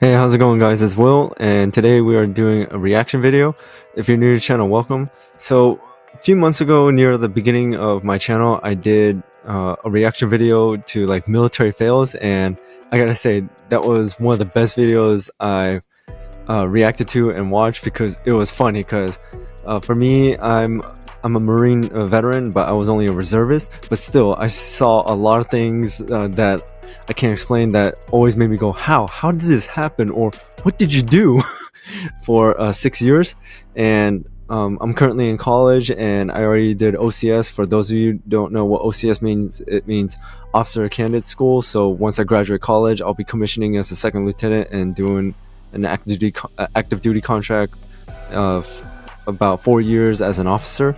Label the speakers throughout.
Speaker 1: Hey, how's it going, guys? It's Will, and today we are doing a reaction video. If you're new to the channel, welcome. So, a few months ago, near the beginning of my channel, I did a reaction video to like military fails, and I gotta say that was one of the best videos I reacted to and watched because it was funny. Because for me, I'm a Marine veteran, but I was only a reservist. But still, I saw a lot of things that I can't explain that always made me go, how did this happen, or what did you do for 6 years? And I'm currently in college, and I already did OCS. For those of you who don't know what OCS means, it means Officer Candidate School. So once I graduate college, I'll be commissioning as a second lieutenant and doing an active duty contract of about 4 years as an officer.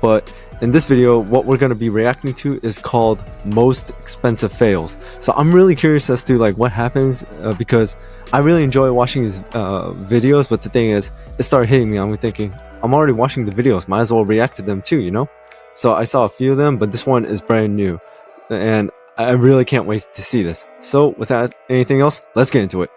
Speaker 1: But in this video, what we're going to be reacting to is called Most Expensive Fails. So I'm really curious as to like what happens because I really enjoy watching these videos, but the thing is, it started hitting me. I'm thinking, I'm already watching the videos, might as well react to them too, you know? So I saw a few of them, but this one is brand new, and I really can't wait to see this. So without anything else, let's get into it.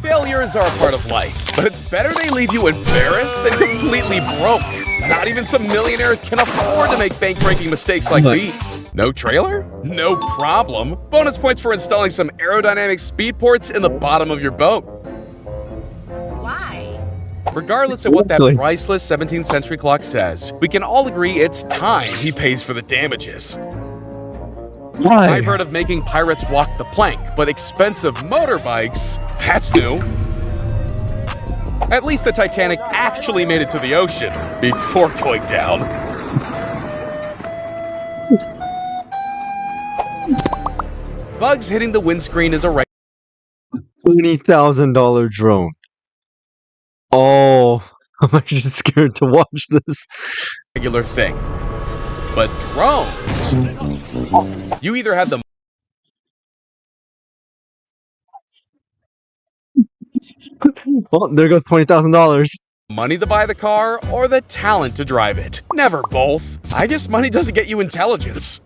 Speaker 2: Failures are a part of life, but it's better they leave you embarrassed than completely broke. Not even some millionaires can afford to make bank-breaking mistakes like these. No trailer? No problem. Bonus points for installing some aerodynamic speed ports in the bottom of your boat.
Speaker 3: Why?
Speaker 2: Regardless of what that priceless 17th century clock says, we can all agree it's time he pays for the damages.
Speaker 1: Why?
Speaker 2: I've heard of making pirates walk the plank, but expensive motorbikes? That's new. At least the Titanic actually made it to the ocean before going down. Bugs hitting the windscreen is a
Speaker 1: $20,000 drone. Oh, I'm actually scared to watch this.
Speaker 2: regular thing. But drones, you either have the
Speaker 1: Well, there goes $20,000.
Speaker 2: money to buy the car or the talent to drive it. Never both. I guess money doesn't get you intelligence.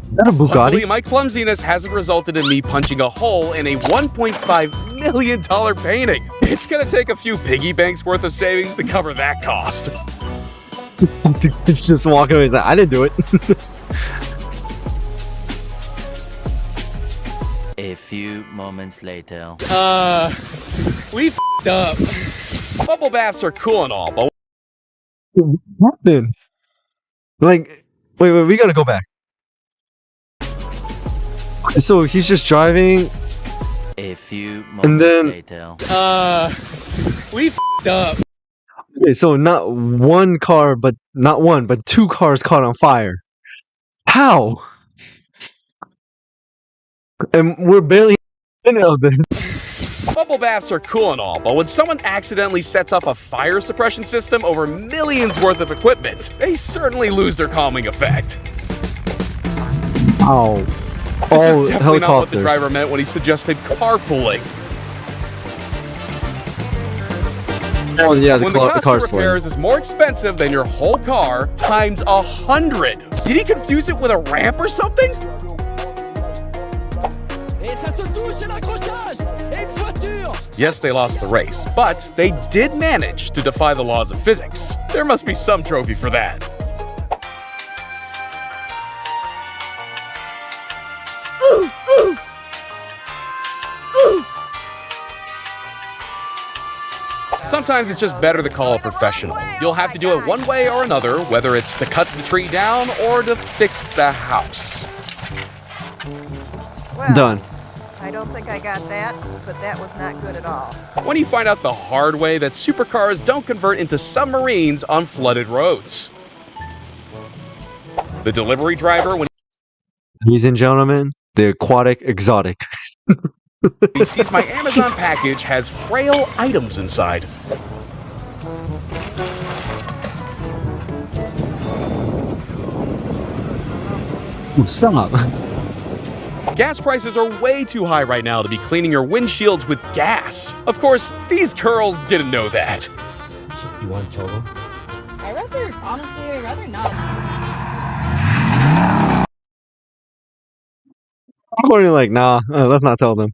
Speaker 1: Is that a Bugatti?
Speaker 2: Luckily, my clumsiness hasn't resulted in me punching a hole in a $1.5 million painting. It's gonna take a few piggy banks worth of savings to cover that cost.
Speaker 1: It's just walking away. Like, I didn't do it.
Speaker 4: A few moments later.
Speaker 2: We f***ed up. Bubble baths are cool and all, but
Speaker 1: What happened? Like, wait, we gotta go back. So he's just driving.
Speaker 4: A few moments
Speaker 1: And then-
Speaker 4: later.
Speaker 2: we f***ed up.
Speaker 1: Okay, so not one car, but not one, but two cars caught on fire. How? And we're barely in it.
Speaker 2: Bubble baths are cool and all, but when someone accidentally sets off a fire suppression system over millions worth of equipment, they certainly lose their calming effect.
Speaker 1: Oh.
Speaker 2: This is definitely not what the
Speaker 1: helicopters.
Speaker 2: driver meant when he suggested carpooling.
Speaker 1: Oh yeah, the
Speaker 2: When the cost of
Speaker 1: car's flying.
Speaker 2: repairs is more expensive than your whole car times 100. Did he confuse it with a ramp or something? Yes, they lost the race, but they did manage to defy the laws of physics. There must be some trophy for that. Sometimes it's just better to call a professional. You'll have to do it one way or another, whether it's to cut the tree down or to fix the house.
Speaker 3: Well,
Speaker 1: Done.
Speaker 3: I don't think I got that, but that was not good at all.
Speaker 2: When you find out the hard way that supercars don't convert into submarines on flooded roads. The delivery driver, when
Speaker 1: Ladies and gentlemen, the aquatic exotic.
Speaker 2: he sees my Amazon package has frail items inside.
Speaker 1: Stop.
Speaker 2: Gas prices are way too high right now to be cleaning your windshields with gas. Of course, these girls didn't know that.
Speaker 1: You want to tell them?
Speaker 5: Honestly, I'd rather not.
Speaker 1: I'm already like, nah, let's not tell them.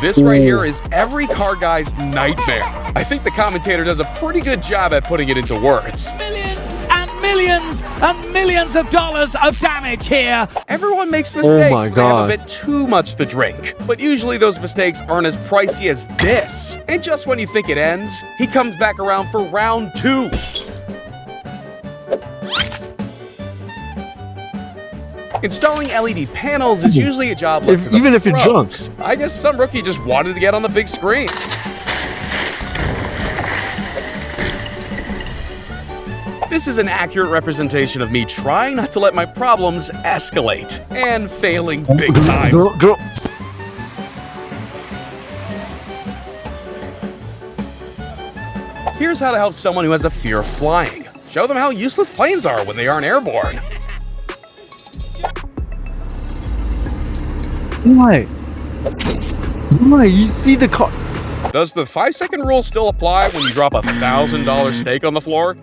Speaker 2: This right here is every car guy's nightmare. I think the commentator does a pretty good job at putting it into words.
Speaker 6: Millions and millions of dollars of damage here.
Speaker 2: Everyone makes mistakes when they have
Speaker 1: God.
Speaker 2: a bit too much to drink. But usually those mistakes aren't as pricey as this. And just when you think it ends, he comes back around for round 2. Installing LED panels is usually a job left to the
Speaker 1: Even if you're
Speaker 2: pros.
Speaker 1: drunk.
Speaker 2: I guess some rookie just wanted to get on the big screen. This is an accurate representation of me trying not to let my problems escalate and failing big time.
Speaker 1: Girl.
Speaker 2: Here's how to help someone who has a fear of flying. Show them how useless planes are when they aren't airborne.
Speaker 1: Why? Why? You see the car.
Speaker 2: Does the 5-second rule still apply when you drop a $1,000 steak on the floor?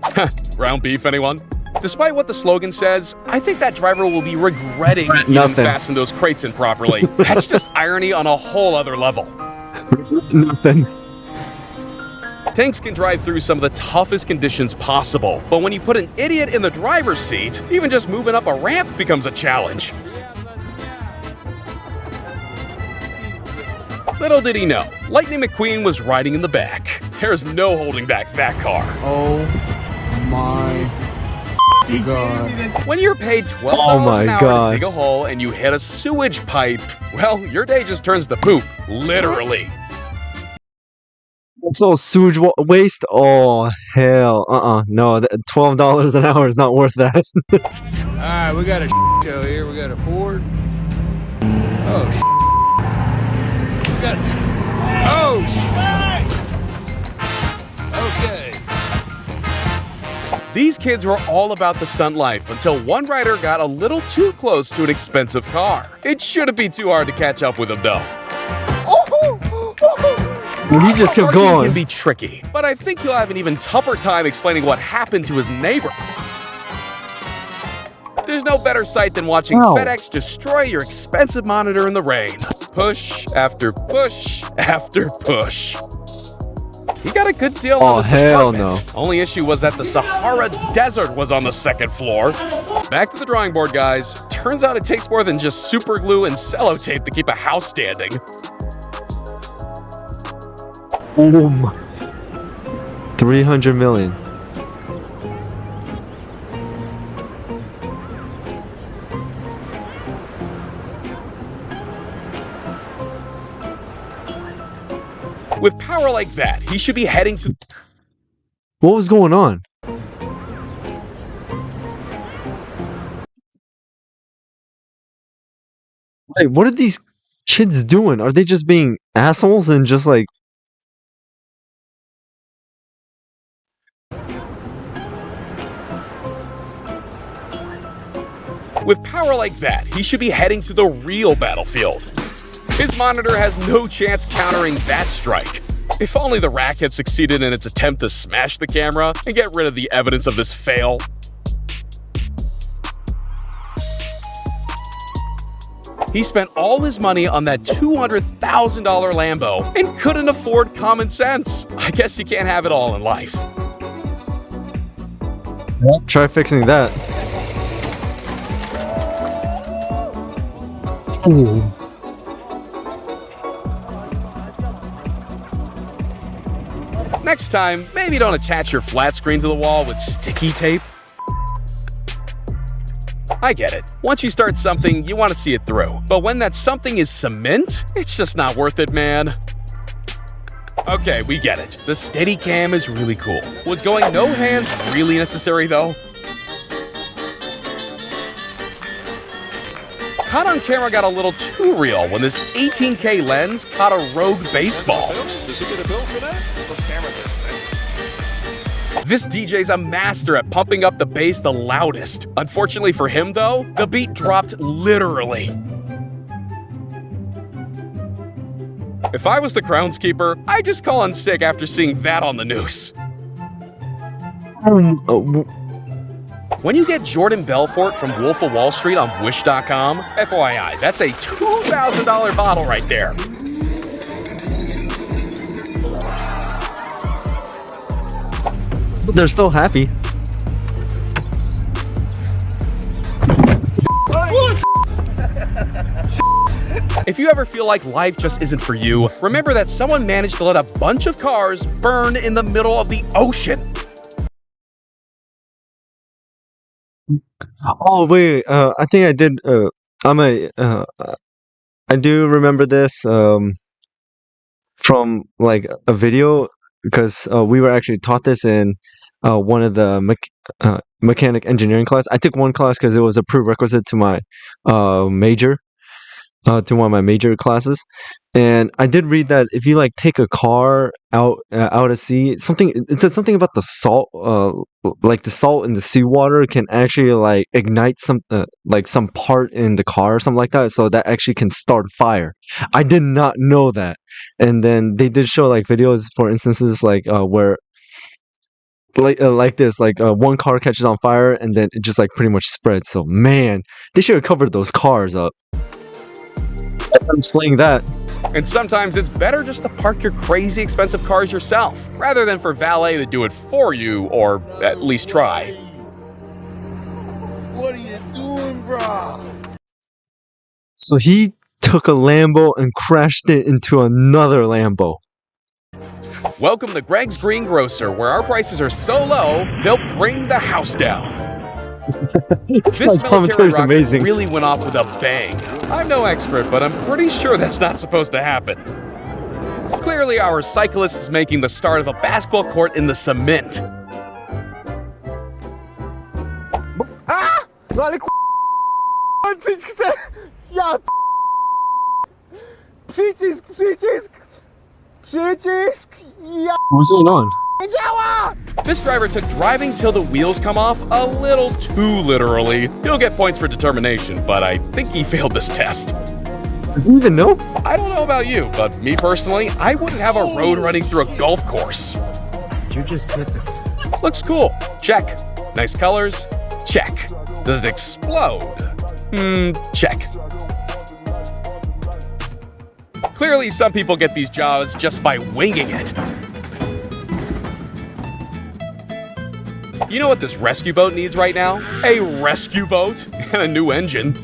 Speaker 2: Ground beef, anyone? Despite what the slogan says, I think that driver will be regretting he didn't
Speaker 1: Nothing.
Speaker 2: fasten those crates in properly. That's just irony on a whole other level.
Speaker 1: Nothing.
Speaker 2: Tanks can drive through some of the toughest conditions possible, but when you put an idiot in the driver's seat, even just moving up a ramp becomes a challenge. Little did he know, Lightning McQueen was riding in the back. There's no holding back that car.
Speaker 7: Oh my God.
Speaker 2: When you're paid $12
Speaker 1: Oh my
Speaker 2: an hour
Speaker 1: God.
Speaker 2: to dig a hole and you hit a sewage pipe, well, your day just turns to poop, literally.
Speaker 1: It's all sewage waste. Oh hell. No, $12 an hour is not worth that.
Speaker 7: Alright, we got a show here. We got a Ford. Oh, we got. Oh, okay.
Speaker 2: These kids were all about the stunt life until one rider got a little too close to an expensive car. It shouldn't be too hard to catch up with him though.
Speaker 1: He just kept
Speaker 2: Parking
Speaker 1: going.
Speaker 2: can be tricky, but I think he'll have an even tougher time explaining what happened to his neighbor. There's no better sight than watching
Speaker 1: Ow.
Speaker 2: FedEx destroy your expensive monitor in the rain. Push after push after push. He got a good deal on
Speaker 1: Oh,
Speaker 2: this
Speaker 1: hell
Speaker 2: apartment. Only issue was that the Sahara Desert was on the second floor. Back to the drawing board, guys. Turns out it takes more than just super glue and sellotape to keep a house standing.
Speaker 1: Boom. 300 million.
Speaker 2: With power like that, he should be heading to...
Speaker 1: What was going on? Wait, what are these kids doing? Are they just being assholes and just like...
Speaker 2: With power like that, he should be heading to the real battlefield. His monitor has no chance countering that strike. If only the rack had succeeded in its attempt to smash the camera and get rid of the evidence of this fail. He spent all his money on that $200,000 Lambo and couldn't afford common sense. I guess you can't have it all in life.
Speaker 1: Try fixing that. Ooh.
Speaker 2: Next time, maybe don't attach your flat screen to the wall with sticky tape. I get it. Once you start something, you want to see it through. But when that something is cement, it's just not worth it, man. Okay, we get it. The Steadicam is really cool. Was going no hands really necessary, though? Caught on camera got a little too real when this 18K lens caught a rogue baseball.
Speaker 8: Does he get a bill for that? Let's camera this.
Speaker 2: This DJ's a master at pumping up the bass the loudest. Unfortunately for him, though, the beat dropped literally. If I was the groundskeeper, I'd just call in sick after seeing that on the news. When you get Jordan Belfort from Wolf of Wall Street on Wish.com, FYI, that's a $2,000 bottle right there.
Speaker 1: They're still happy.
Speaker 2: If you ever feel like life just isn't for you, remember that someone managed to let a bunch of cars burn in the middle of the ocean.
Speaker 1: Oh wait, I think I did. I'm a. I do remember this from like a video because we were actually taught this in one of the mechanic engineering class. I took one class because it was a prerequisite to my major. To one of my major classes, and I did read that if you like take a car out at sea, something it said something about the salt, like the salt in the seawater can actually like ignite some like some part in the car or something like that, so that actually can start fire. I did not know that, and then they did show like videos for instances where like this one car catches on fire and then it just like pretty much spreads. So man, they should have covered those cars up. I'm explaining that.
Speaker 2: And sometimes it's better just to park your crazy expensive cars yourself, rather than for valet to do it for you, or at least try.
Speaker 8: What are you doing, bro?
Speaker 1: So he took a Lambo and crashed it into another Lambo.
Speaker 2: Welcome to Greg's Greengrocer, where our prices are so low, they'll bring the house down. This military rocket
Speaker 1: amazing.
Speaker 2: really went off with a bang. I'm no expert, but I'm pretty sure that's not supposed to happen. Clearly, our cyclist is making the start of a basketball court in the cement.
Speaker 8: Ah! Olha Ja! Przycisk! Ja!
Speaker 1: What's going on?
Speaker 8: Działa!
Speaker 2: This driver took driving till the wheels come off a little too literally. He'll get points for determination, but I think he failed this test.
Speaker 1: Did you even know?
Speaker 2: I don't know about you, but me personally, I wouldn't have a road running through a golf course.
Speaker 8: You just hit the...
Speaker 2: Looks cool. Check. Nice colors. Check. Does it explode? Check. Clearly, some people get these jobs just by winging it. You know what this rescue boat needs right now? A rescue boat and a new engine.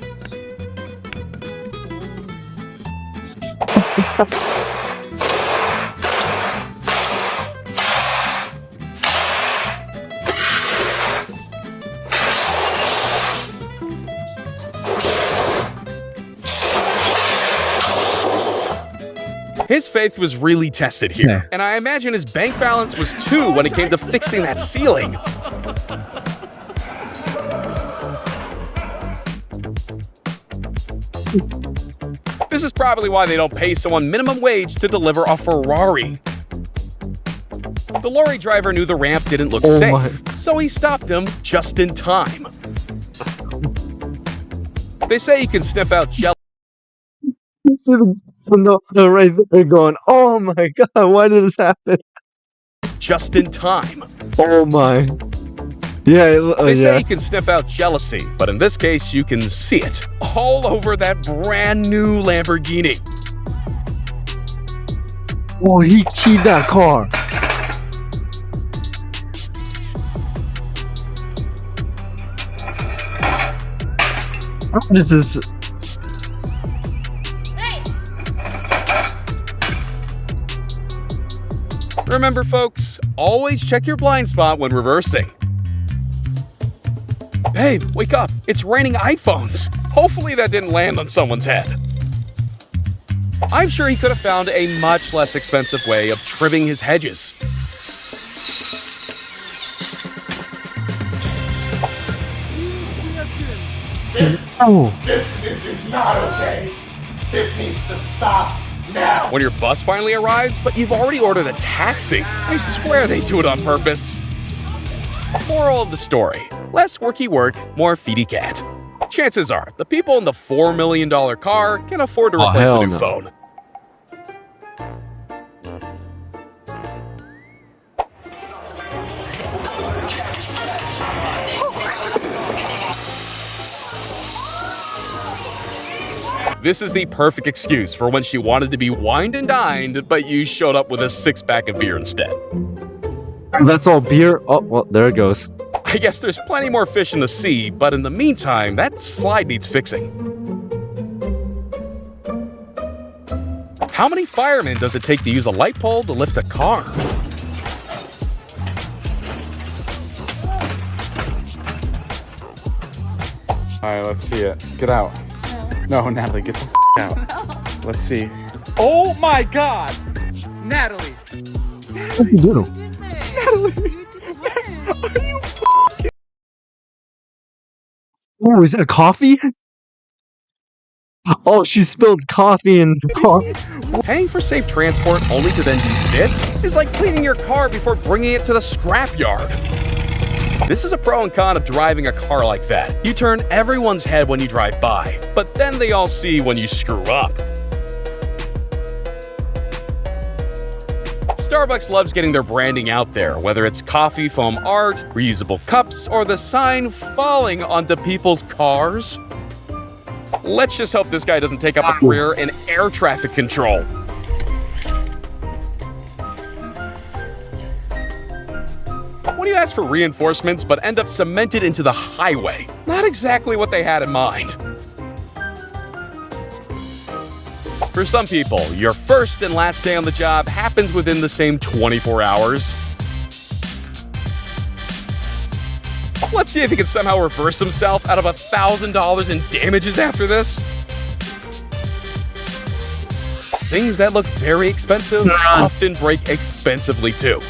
Speaker 2: His faith was really tested here, and I imagine his bank balance was too when it came to fixing that ceiling. This is probably why they don't pay someone minimum wage to deliver a Ferrari. The lorry driver knew the ramp didn't look safe, so he stopped him just in time. They say you can sniff out jelly.
Speaker 1: No, right there going, oh my god, why did this happen?
Speaker 2: Just in time.
Speaker 1: Oh my. Yeah,
Speaker 2: They say you can sniff out jealousy, but in this case, you can see it all over that brand new Lamborghini.
Speaker 1: Oh, he keyed that car. What is this?
Speaker 2: Remember, folks, always check your blind spot when reversing. Hey, wake up. It's raining iPhones. Hopefully that didn't land on someone's head. I'm sure he could have found a much less expensive way of trimming his hedges.
Speaker 8: This is not okay. This needs to stop now.
Speaker 2: When your bus finally arrives, but you've already ordered a taxi. I swear they do it on purpose. Moral of the story: less worky work, more feedy cat. Chances are, the people in the $4 million car can afford to replace a new phone. This is the perfect excuse for when she wanted to be wined and dined, but you showed up with a six-pack of beer instead.
Speaker 1: That's all beer. Oh, well, there it goes.
Speaker 2: I guess there's plenty more fish in the sea, but in the meantime, that slide needs fixing. How many firemen does it take to use a light pole to lift a car?
Speaker 8: Alright, let's see it. Get out. No, Natalie, get the out. Let's see. Oh my god! Natalie!
Speaker 1: What you do? Oh, is it a coffee? Oh, she spilled coffee in the car.
Speaker 2: Paying for safe transport only to then do this is like cleaning your car before bringing it to the scrapyard. This is a pro and con of driving a car like that. You turn everyone's head when you drive by, but then they all see when you screw up. Starbucks loves getting their branding out there, whether it's coffee foam art, reusable cups, or the sign falling onto people's cars. Let's just hope this guy doesn't take up a career in air traffic control. When you ask for reinforcements but end up cemented into the highway, not exactly what they had in mind. For some people, your first and last day on the job happens within the same 24 hours. Let's see if he can somehow reverse himself out of $1,000 in damages after this. Things that look very expensive often break expensively too.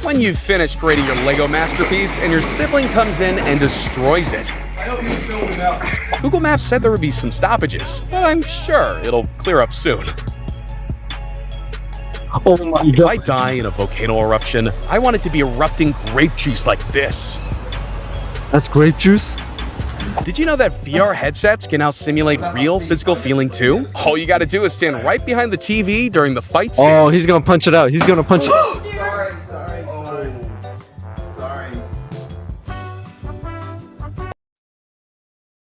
Speaker 2: When you've finished creating your Lego masterpiece and your sibling comes in and destroys it. Google Maps said there would be some stoppages, but I'm sure it'll clear up soon.
Speaker 1: Oh my
Speaker 2: If I
Speaker 1: god.
Speaker 2: die in a volcano eruption, I want it to be erupting grape juice like this.
Speaker 1: That's grape juice?
Speaker 2: Did you know that VR headsets can now simulate real physical feeling too? All you gotta do is stand right behind the TV during the fight scenes.
Speaker 1: Oh, he's gonna punch it out. He's gonna punch it.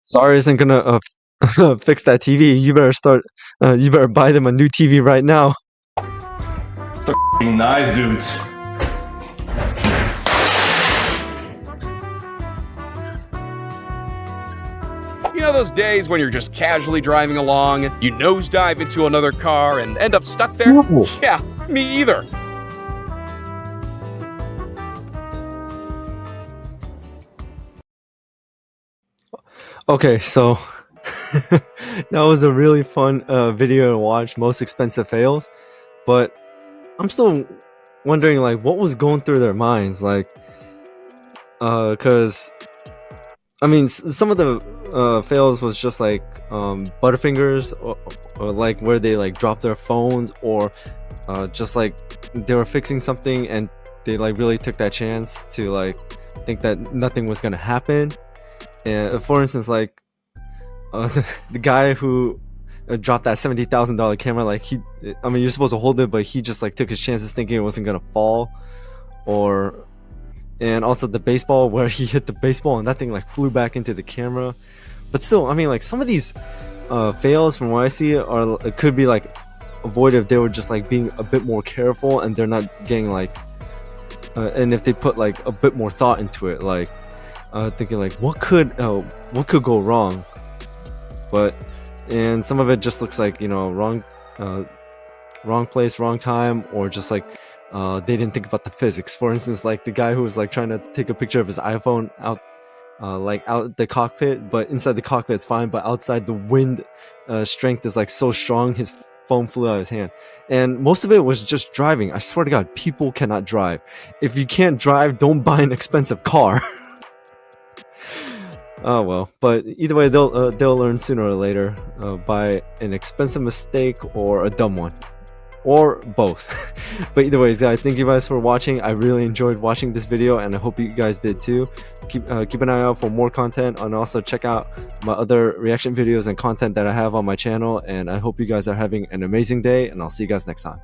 Speaker 1: Sorry isn't gonna fix that TV. You better start. You better buy them a new TV right now.
Speaker 9: Nice dudes.
Speaker 2: You know those days when you're just casually driving along, you nosedive into another car and end up stuck there?
Speaker 1: No.
Speaker 2: Yeah, me either.
Speaker 1: Okay, so that was a really fun video to watch. Most expensive fails, but I'm still wondering like what was going through their minds, like, because I mean some of the fails was just like Butterfingers, or like where they like dropped their phones, or just like they were fixing something and they like really took that chance to like think that nothing was gonna happen. And for instance, like the guy who dropped that $70,000 camera, like I mean, you're supposed to hold it, but he just like took his chances thinking it wasn't gonna fall. And also the baseball where he hit the baseball and that thing like flew back into the camera. But still, I mean, like some of these fails from what I see it could be like avoided if they were just like being a bit more careful and they're not getting like and if they put like a bit more thought into it, like thinking like what could go wrong. And some of it just looks like, you know, wrong place, wrong time, or just like they didn't think about the physics. For instance, like the guy who was like trying to take a picture of his iPhone out the cockpit, but inside the cockpit it's fine, but outside the wind strength is like so strong his phone flew out of his hand. And most of it was just driving. I swear to God, people cannot drive. If you can't drive, don't buy an expensive car. Oh well, but either way, they'll learn sooner or later by an expensive mistake or a dumb one, or both. But either way, guys, thank you guys for watching. I really enjoyed watching this video, and I hope you guys did too. Keep an eye out for more content, and also check out my other reaction videos and content that I have on my channel. And I hope you guys are having an amazing day, and I'll see you guys next time.